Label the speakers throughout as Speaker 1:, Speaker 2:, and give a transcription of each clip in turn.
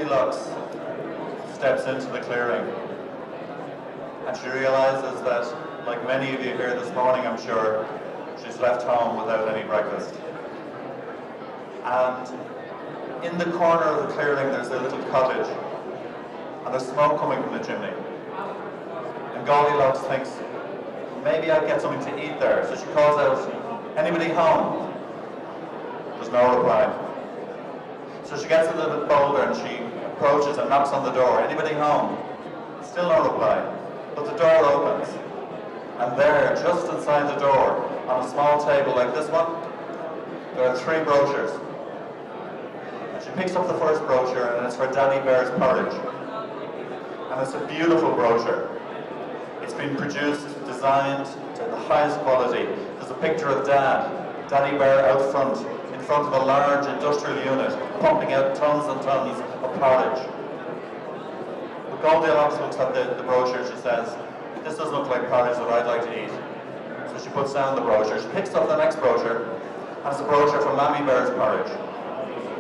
Speaker 1: Goldilocks steps into the clearing, and she realizes that, like many of you here this morning, I'm sure, she's left home without any breakfast. And in the corner of the clearing there's a little cottage, and there's smoke coming from the chimney. And Goldilocks thinks, maybe I'd get something to eat there. So she calls out, anybody home? There's no reply. So she gets a little bit bolder and she approaches and knocks on the door. Anybody home? Still no reply. But the door opens. And there, just inside the door, on a small table like this one, there are 3 brochures. And she picks up the first brochure, and it's for Daddy Bear's porridge. And it's a beautiful brochure. It's been produced, designed to the highest quality. There's a picture of Daddy Bear out front, in front of a large industrial unit, pumping out tons and tons of porridge. But Goldilocks looks at the brochure, she says, this doesn't look like porridge that I'd like to eat. So she puts down the brochure. She picks up the next brochure, and it's a brochure for Mammy Bear's porridge.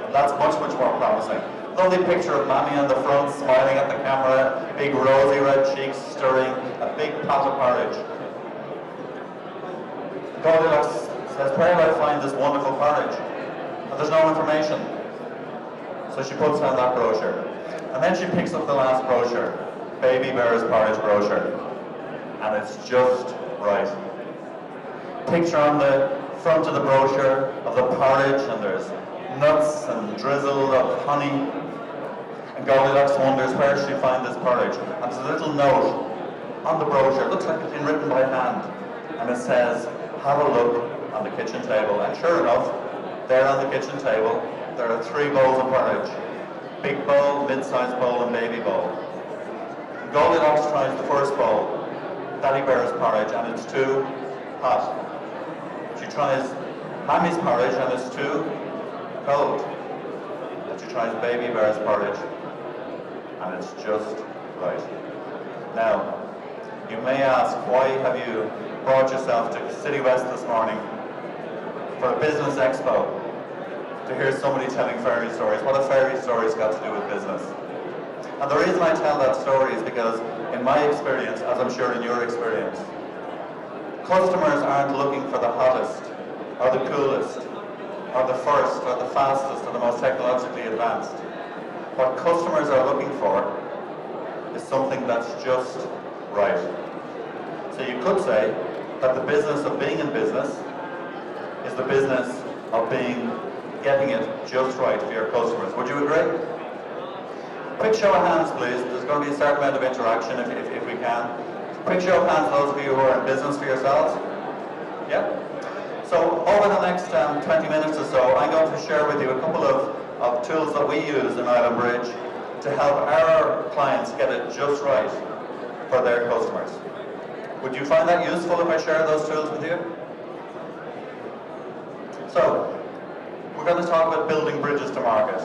Speaker 1: And that's much, much more promising. Lovely picture of Mammy on the front, smiling at the camera, big rosy red cheeks, stirring a big pot of porridge. Goldilocks says, where do I find this wonderful porridge? And there's no information. So she puts down that brochure. And then she picks up the last brochure, Baby Bear's porridge brochure. And it's just right. Picture on the front of the brochure of the porridge, and there's nuts and drizzle of honey. And Goldilocks wonders where she find this porridge. And there's a little note on the brochure. It looks like it's been written by hand. And it says, have a look on the kitchen table. And sure enough, there on the kitchen table, there are 3 bowls of porridge. Big bowl, mid-sized bowl, and baby bowl. And Goldilocks tries the first bowl, Daddy Bear's porridge, and it's too hot. She tries Mammy's porridge, and it's too cold. And she tries Baby Bear's porridge, and it's just right. Now, you may ask, why have you brought yourself to Citywest this morning for a Business Expo to hear somebody telling fairy stories? What have fairy stories got to do with business? And the reason I tell that story is because, in my experience, as I'm sure in your experience, customers aren't looking for the hottest, or the coolest, or the first, or the fastest, or the most technologically advanced. What customers are looking for is something that's just right. So you could say that the business of being in business is the business of getting it just right for your customers. Would you agree? Quick show of hands, please. There's going to be a certain amount of interaction if we can. Quick show of hands, those of you who are in business for yourselves. Yeah? So over the next 20 minutes or so, I'm going to share with you a couple of tools that we use in Islandbridge to help our clients get it just right for their customers. Would you find that useful if I share those tools with you? So, we're going to talk about building bridges to market.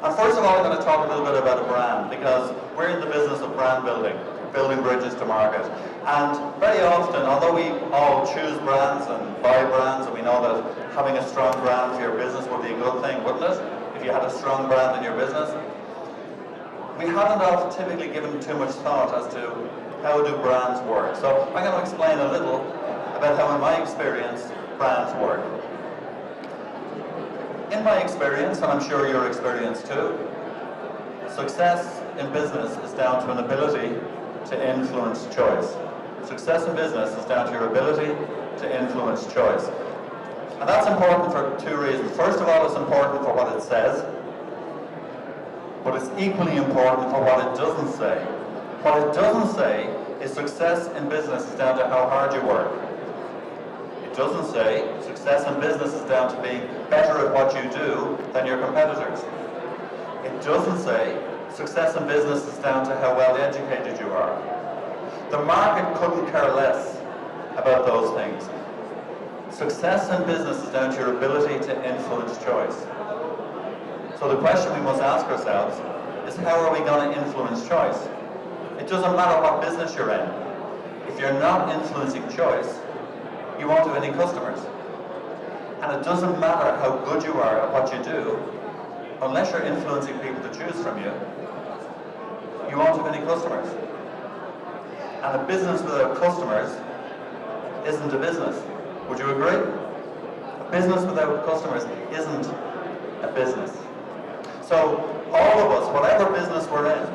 Speaker 1: And first of all, I'm going to talk a little bit about a brand, because we're in the business of brand building bridges to market. And very often, although we all choose brands and buy brands, and we know that having a strong brand for your business would be a good thing, wouldn't it? If you had a strong brand in your business. We haven't often typically given too much thought as to how do brands work. So I'm going to explain a little about how, in my experience, brands work. In my experience, and I'm sure your experience too, success in business is down to an ability to influence choice. Success in business is down to your ability to influence choice. And that's important for 2 reasons. First of all, it's important for what it says, but it's equally important for what it doesn't say. What it doesn't say is success in business is down to how hard you work. It doesn't say success in business is down to being better at what you do than your competitors. It doesn't say success in business is down to how well educated you are. The market couldn't care less about those things. Success in business is down to your ability to influence choice. So the question we must ask ourselves is, how are we going to influence choice? It doesn't matter what business you're in. If you're not influencing choice, you won't have any customers. And it doesn't matter how good you are at what you do unless you're influencing people to choose from you, you won't have any customers. And a business without customers isn't a business. Would you agree? A business without customers isn't a business. So all of us, whatever business we're in,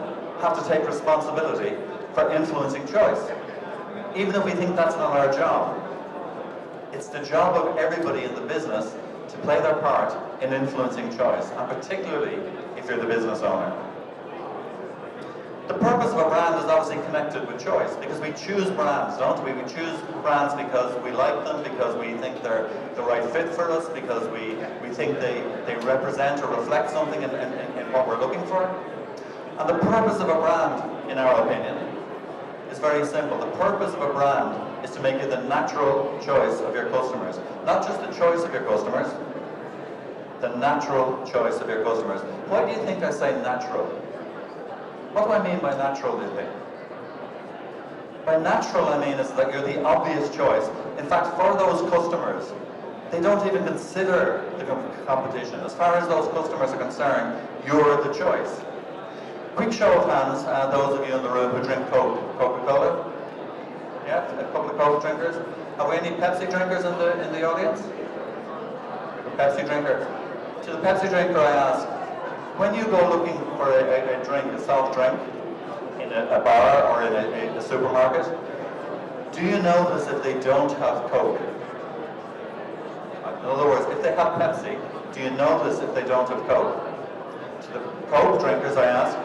Speaker 1: have to take responsibility for influencing choice. Even if we think that's not our job, it's the job of everybody in the business to play their part in influencing choice, and particularly if you're the business owner. The purpose of a brand is obviously connected with choice, because we choose brands, don't we? We choose brands because we like them, because we think they're the right fit for us, because we think they represent or reflect something in what we're looking for. And the purpose of a brand, in our opinion, is very simple. The purpose of a brand is to make it the natural choice of your customers. Not just the choice of your customers, the natural choice of your customers. Why do you think I say natural? What do I mean by natural, do you think? By natural, I mean is that you're the obvious choice. In fact, for those customers, they don't even consider the competition. As far as those customers are concerned, you're the choice. Quick show of hands, those of you in the room who drink Coca-Cola. Yeah, a couple of Coke drinkers. Have we any Pepsi drinkers in the audience? A Pepsi drinker. To the Pepsi drinker, I ask, when you go looking for a drink, a soft drink, in a bar or in a supermarket, do you notice if they don't have Coke? In other words, if they have Pepsi, do you notice if they don't have Coke? To the Coke drinkers, I ask,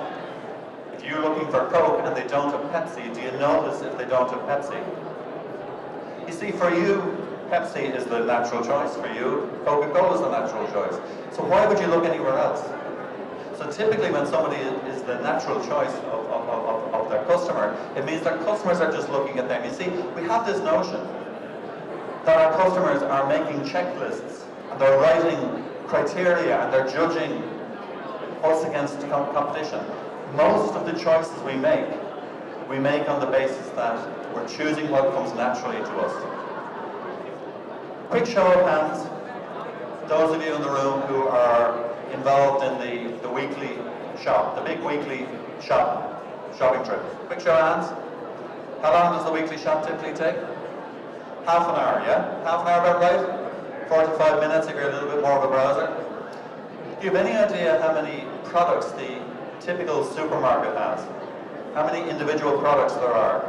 Speaker 1: if you're looking for Coke and they don't have Pepsi, do you notice if they don't have Pepsi? You see, for you, Pepsi is the natural choice. For you, Coca-Cola is the natural choice. So why would you look anywhere else? So typically when somebody is the natural choice of their customer, it means their customers are just looking at them. You see, we have this notion that our customers are making checklists, and they're writing criteria, and they're judging us against competition. Most of the choices we make on the basis that we're choosing what comes naturally to us. Quick show of hands, those of you in the room who are involved in the weekly shop, the big weekly shopping trip. Quick show of hands. How long does the weekly shop typically take? Half an hour, yeah? Half an hour about right? 45 minutes if you're a little bit more of a browser. Do you have any idea how many products the typical supermarket has? How many individual products there are?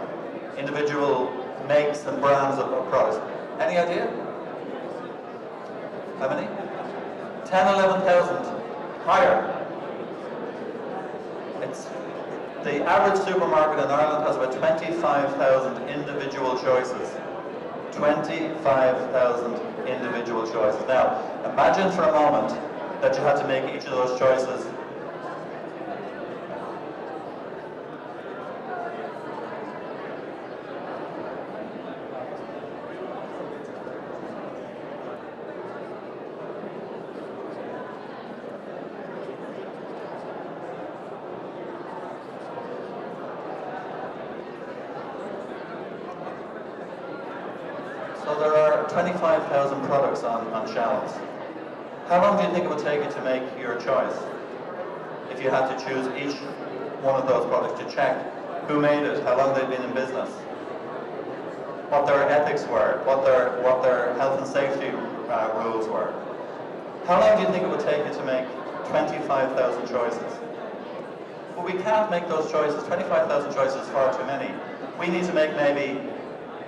Speaker 1: Individual makes and brands of products. Any idea? How many? 10, 11,000. Higher. The average supermarket in Ireland has about 25,000 individual choices. 25,000 individual choices. Now, imagine for a moment that you had to make each of those choices. So there are 25,000 products on shelves. How long do you think it would take you to make your choice? If you had to choose each one of those products, to check who made it, how long they'd been in business, what their ethics were, what their health and safety rules were. How long do you think it would take you to make 25,000 choices? Well, we can't make those choices. 25,000 choices is far too many. We need to make maybe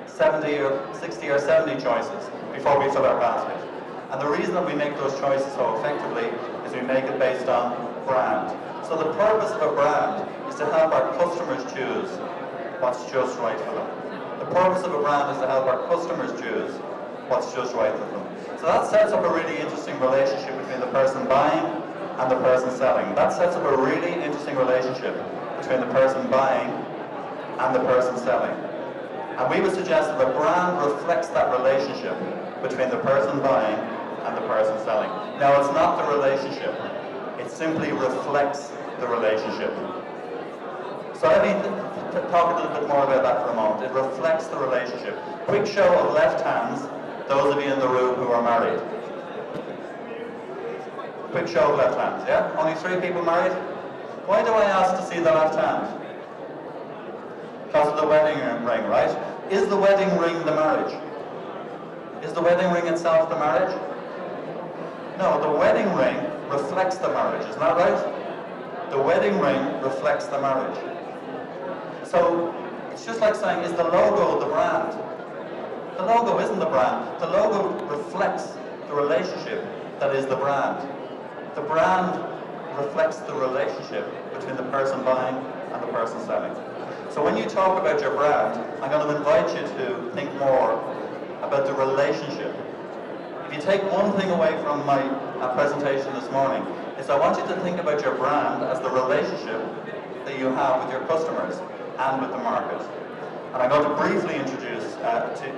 Speaker 1: 70 or 60 or 70 choices before we fill our basket. And the reason that we make those choices so effectively is we make it based on brand. So the purpose of a brand is to help our customers choose what's just right for them. The purpose of a brand is to help our customers choose what's just right for them. So that sets up a really interesting relationship between the person buying and the person selling. That sets up a really interesting relationship between the person buying and the person selling. And we would suggest that the brand reflects that relationship between the person buying and the person selling. Now, it's not the relationship. It simply reflects the relationship. So let me talk a little bit more about that for a moment. It reflects the relationship. Quick show of left hands, those of you in the room who are married. Quick show of left hands, yeah? Only 3 people married? Why do I ask to see the left hand? Because of the wedding ring, right? Is the wedding ring the marriage? Is the wedding ring itself the marriage? No, the wedding ring reflects the marriage, isn't that right? The wedding ring reflects the marriage. So, it's just like saying, is the logo the brand? The logo isn't the brand. The logo reflects the relationship that is the brand. The brand reflects the relationship between the person buying and the person selling. So when you talk about your brand, I'm going to invite you to think more about the relationship. If you take one thing away from my presentation this morning, is I want you to think about your brand as the relationship that you have with your customers and with the market. And I'm going to briefly introduce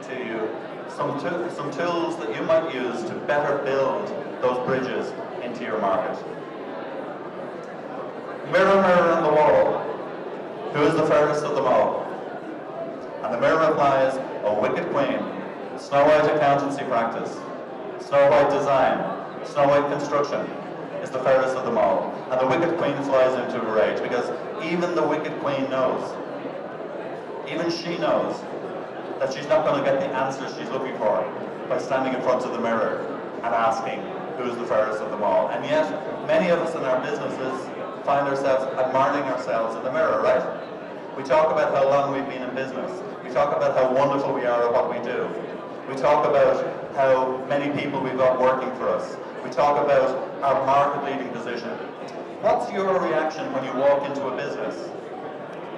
Speaker 1: to you some tools that you might use to better build those bridges into your market. Mirror, mirror on the wall, who is the fairest of them all? And the mirror replies, O wicked queen, Snow White accountancy practice, Snow White design, Snow White construction is the fairest of them all. And the wicked queen flies into a rage because even the wicked queen knows, even she knows that she's not going to get the answers she's looking for by standing in front of the mirror and asking who's the fairest of them all. And yet, many of us in our businesses find ourselves admiring ourselves in the mirror, right? We talk about how long we've been in business. We talk about how wonderful we are at what we do. We talk about how many people we've got working for us. We talk about our market-leading position. What's your reaction when you walk into a business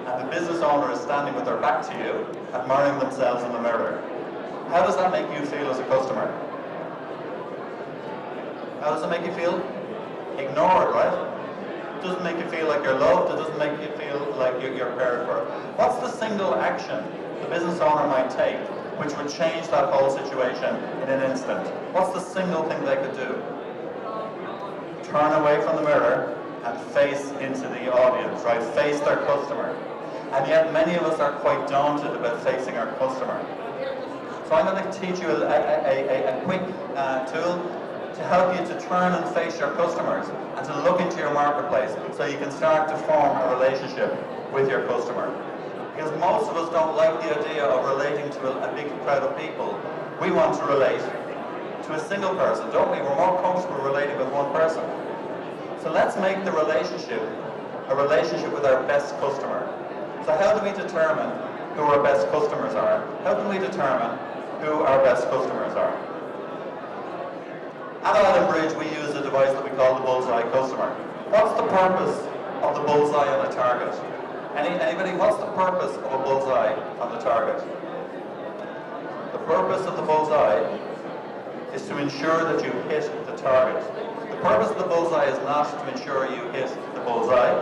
Speaker 1: and the business owner is standing with their back to you, admiring themselves in the mirror? How does that make you feel as a customer? How does it make you feel? Ignored, right? It doesn't make you feel like you're loved. It doesn't make you feel like you're cared for. What's the single action the business owner might take which would change that whole situation in an instant? What's the single thing they could do? Turn away from the mirror and face into the audience, right? Face their customer. And yet many of us are quite daunted about facing our customer. So I'm going to teach you a quick tool to help you to turn and face your customers and to look into your marketplace so you can start to form a relationship with your customer. Because most of us don't like the idea of relating to a big crowd of people. We want to relate to a single person, don't we? We're more comfortable relating with one person. So let's make the relationship a relationship with our best customer. So how do we determine who our best customers are? How can we determine who our best customers are? At Islandbridge, we use a device that we call the bullseye customer. What's the purpose of the bullseye on a target? Anybody, what's the purpose of a bullseye on the target? The purpose of the bullseye is to ensure that you hit the target. The purpose of the bullseye is not to ensure you hit the bullseye.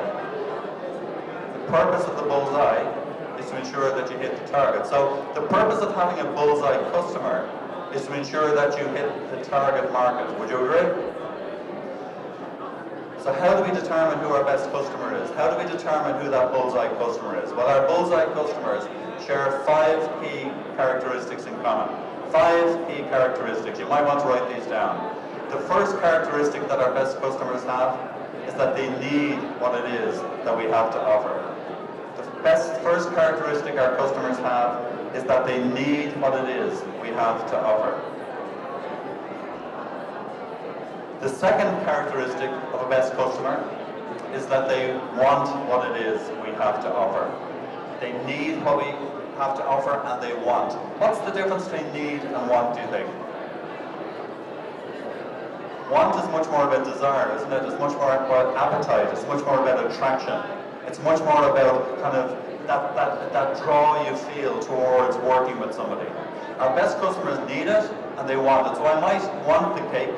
Speaker 1: The purpose of the bullseye is to ensure that you hit the target. So the purpose of having a bullseye customer is to ensure that you hit the target market. Would you agree? So how do we determine who our best customer is? How do we determine who that bullseye customer is? Well, our bullseye customers share 5 key characteristics in common. 5 key characteristics. You might want to write these down. The first characteristic that our best customers have is that they need what it is that we have to offer. The first characteristic our customers have is that they need what it is we have to offer. The second characteristic of a best customer is that they want what it is we have to offer. They need what we have to offer and they want. What's the difference between need and want, do you think? Want is much more about desire, isn't it? It's much more about appetite. It's much more about attraction. It's much more about kind of that draw you feel towards working with somebody. Our best customers need it and they want it. So I might want the cake,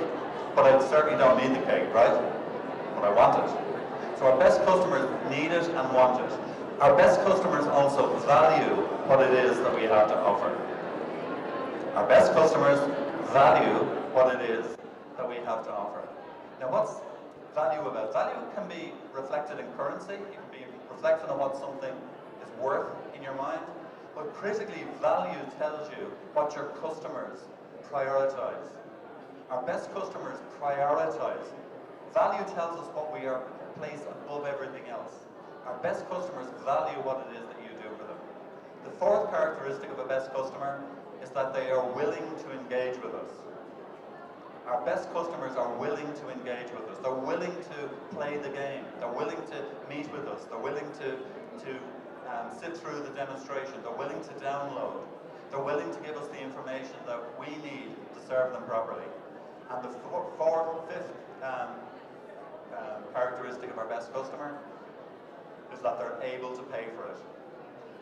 Speaker 1: but I certainly don't need the cake, right? But I want it. So our best customers need it and want it. Our best customers also value what it is that we have to offer. Our best customers value what it is that we have to offer. Now what's value about? Value can be reflected in currency. It can be reflected on what something is worth in your mind. But critically, value tells you what your customers prioritize. Our best customers prioritize Value tells us what we are placed above everything else. Our best customers value what it is that you do for them. The fourth characteristic of a best customer is that they are willing to engage with us. Our best customers are willing to engage with us. They're willing to play the game. They're willing to meet with us. They're willing to sit through the demonstration. They're willing to download. They're willing to give us the information that we need to serve them properly. And the fifth characteristic of our best customer is that they're able to pay for it.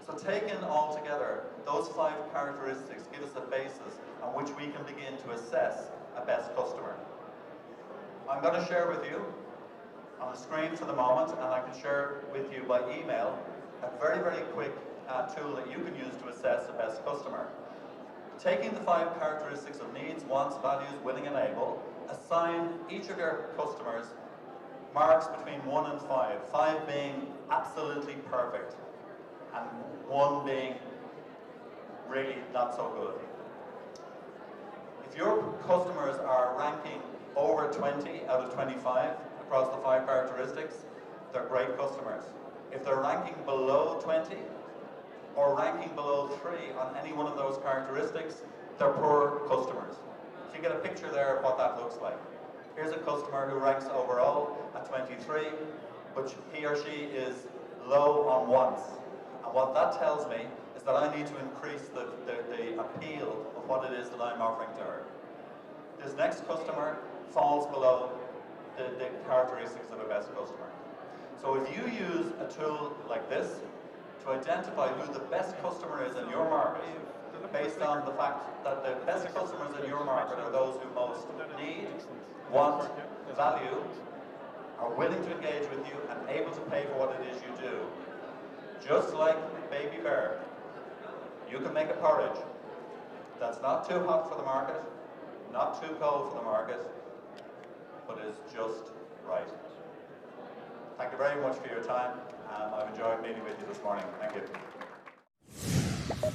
Speaker 1: So taken all together, those 5 characteristics give us a basis on which we can begin to assess a best customer. I'm going to share with you on the screen for the moment, and I can share with you by email a very, very quick tool that you can use to assess a best customer. Taking the 5 characteristics of needs, wants, values, willing and able, assign each of your customers marks between 1 and 5, 5 being absolutely perfect and 1 being really not so good. If your customers are ranking over 20 out of 25 across the 5 characteristics, they're great customers. If they're ranking below 20 or ranking below 3 on any one of those characteristics, they're poor customers. So you get a picture there of what that looks like. Here's a customer who ranks overall at 23, but he or she is low on wants. And what that tells me is that I need to increase the appeal of what it is that I'm offering to her. This next customer falls below the characteristics of a best customer. So if you use a tool like this to identify who the best customer is in your market, based on the fact that the best customers in your market are those who most need, want, value, are willing to engage with you and able to pay for what it is you do. Just like Baby Bear, you can make a porridge that's not too hot for the market, not too cold for the market, but is just right. Thank you very much for your time. I've enjoyed meeting with you this morning. Thank you.